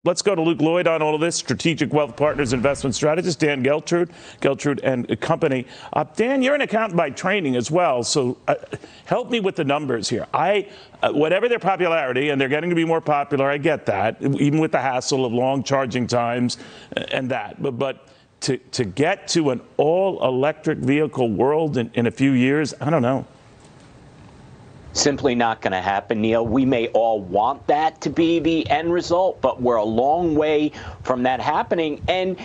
Let's go to Luke Lloyd on all of this, Strategic Wealth Partners investment strategist, Dan Geltrude and Company. Dan, you're an accountant by training as well, so help me with the numbers here. Whatever their popularity, and they're getting to be more popular, I get that, even with the hassle of long charging times and that. But to get to an all-electric vehicle world in a few years, I don't know. Simply not going to happen, Neil. We may all want that to be the end result, but we're a long way from that happening. And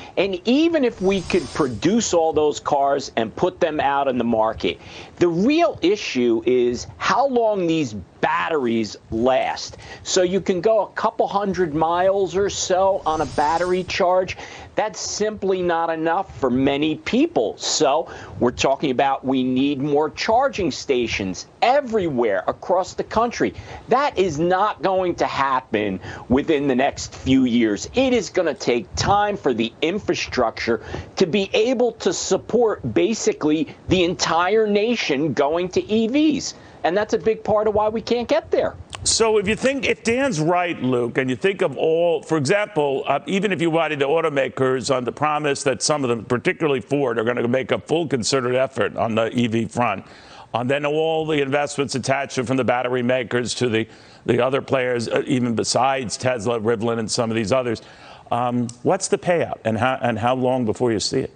even if we could produce all those cars and put them out in the market, the real issue is how long these batteries last. So you can go a couple hundred miles or so on a battery charge. That's simply not enough for many people. So we're talking about we need more charging stations everywhere across the country. That is not going to happen within the next few years. It is going to take time for the infrastructure to be able to support basically the entire nation going to EVs. And that's a big part of why we can't get there. So if Dan's right, Luke, and you think of all, for example, even if you wanted the automakers on the promise that some of them, particularly Ford, are going to make a full concerted effort on the EV front, and then all the investments attached from the battery makers to the other players, even besides Tesla, Rivian, and some of these others, what's the payout and how long before you see it?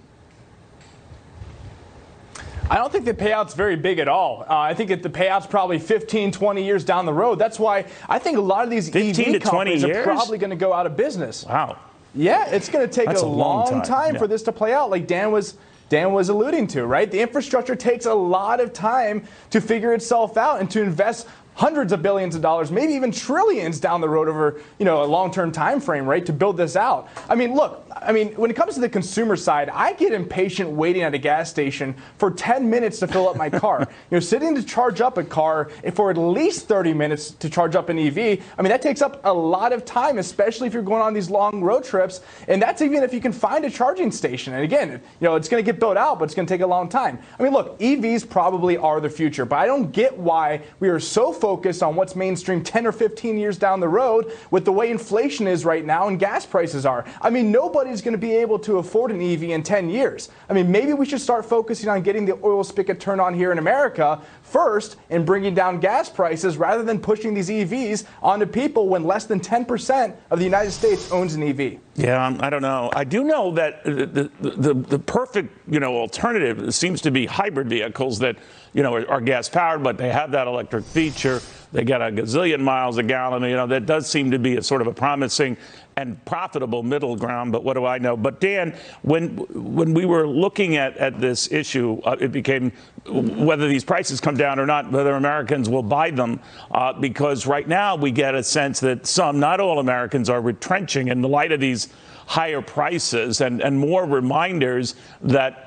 I don't think the payout's very big at all. I think that the payout's probably 15, 20 years down the road. That's why I think a lot of these EV companies are probably going to go out of business. Wow. Yeah, it's going to take a long time for this to play out, like Dan was alluding to, right? The infrastructure takes a lot of time to figure itself out and to invest hundreds of billions of dollars, maybe even trillions down the road over, a long-term time frame, right, to build this out. I mean, look, when it comes to the consumer side, I get impatient waiting at a gas station for 10 minutes to fill up my car. Sitting to charge up a car for at least 30 minutes to charge up an EV, that takes up a lot of time, especially if you're going on these long road trips. And that's even if you can find a charging station. And again, it's going to get built out, but it's going to take a long time. Look, EVs probably are the future, but I don't get why we are so focused on what's mainstream 10 or 15 years down the road with the way inflation is right now and gas prices are. Nobody's going to be able to afford an EV in 10 years. Maybe we should start focusing on getting the oil spigot turned on here in America first and bringing down gas prices rather than pushing these EVs onto people when less than 10% of the United States owns an EV. Yeah, I don't know. I do know that the perfect, alternative seems to be hybrid vehicles that, are gas powered, but they have that electric feature. They get a gazillion miles a gallon. That does seem to be a sort of a promising and profitable middle ground. But what do I know? But Dan, when we were looking at this issue, it became whether these prices come down or not, whether Americans will buy them, because right now we get a sense that some, not all Americans, are retrenching in the light of these higher prices and more reminders that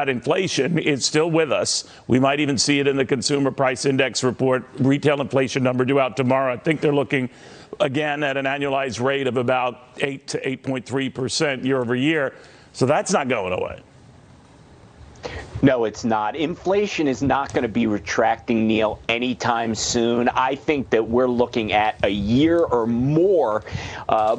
inflation is still with us. We might even see it in the Consumer Price Index report, retail inflation number due out tomorrow. I think they're looking again at an annualized rate of about 8 to 8.3% year over year. So that's not going away. No, it's not. Inflation is not going to be retracting, Neil, anytime soon. I think that we're looking at a year or more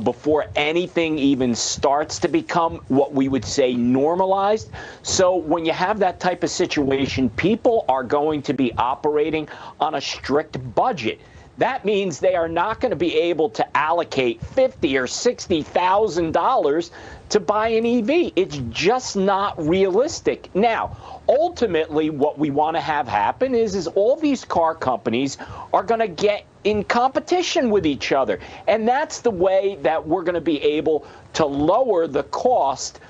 before anything even starts to become what we would say normalized. So when you have that type of situation, people are going to be operating on a strict budget. That means they are not going to be able to allocate $50,000 or $60,000 to buy an EV. It's just not realistic. Now, ultimately, what we want to have happen is all these car companies are going to get in competition with each other. And that's the way that we're going to be able to lower the cost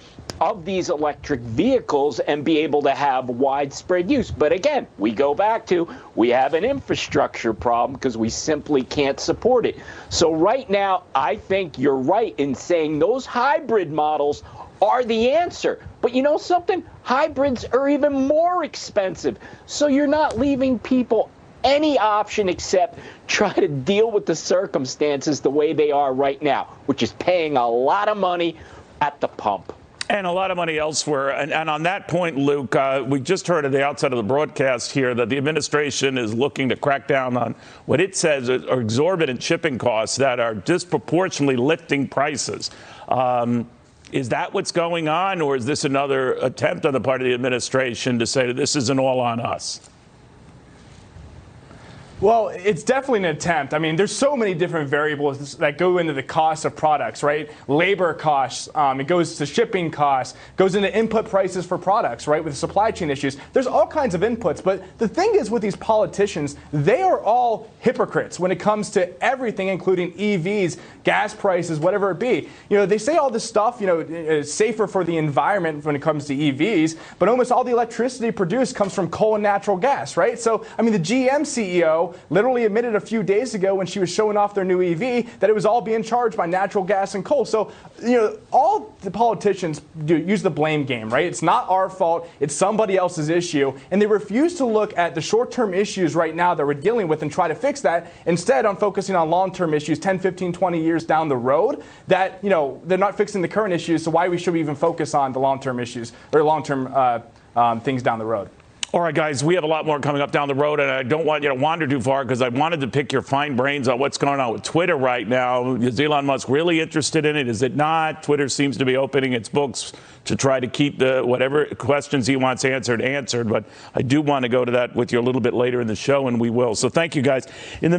of these electric vehicles and be able to have widespread use. But again, we go back to we have an infrastructure problem because we simply can't support it. So right now, I think you're right in saying those hybrid models are the answer. But you know something? Hybrids are even more expensive. So you're not leaving people any option except try to deal with the circumstances the way they are right now, which is paying a lot of money at the pump. And a lot of money elsewhere. And on that point, Luke, we just heard at the outset of the broadcast here that the administration is looking to crack down on what it says are exorbitant shipping costs that are disproportionately lifting prices. Is that what's going on, or is this another attempt on the part of the administration to say that this isn't all on us? Well, it's definitely an attempt. I mean, there's so many different variables that go into the cost of products, right? Labor costs, it goes to shipping costs, goes into input prices for products, right? With supply chain issues. There's all kinds of inputs. But the thing is with these politicians, they are all hypocrites when it comes to everything, including EVs, gas prices, whatever it be. You know, they say all this stuff, you know, is safer for the environment when it comes to EVs, but almost all the electricity produced comes from coal and natural gas, right? So, I mean, the GM CEO literally admitted a few days ago when she was showing off their new EV that it was all being charged by natural gas and coal. So, you know, all the politicians use the blame game, right? It's not our fault. It's somebody else's issue. And they refuse to look at the short-term issues right now that we're dealing with and try to fix that. Instead, on focusing on long-term issues 10, 15, 20 years down the road that, you know, they're not fixing the current issues. So why should we even focus on the long-term issues or long-term things down the road? All right, guys, we have a lot more coming up down the road, and I don't want you to wander too far because I wanted to pick your fine brains on what's going on with Twitter right now. Is Elon Musk really interested in it? Is it not? Twitter seems to be opening its books to try to keep the whatever questions he wants answered, but I do want to go to that with you a little bit later in the show, and we will. So thank you, guys. In the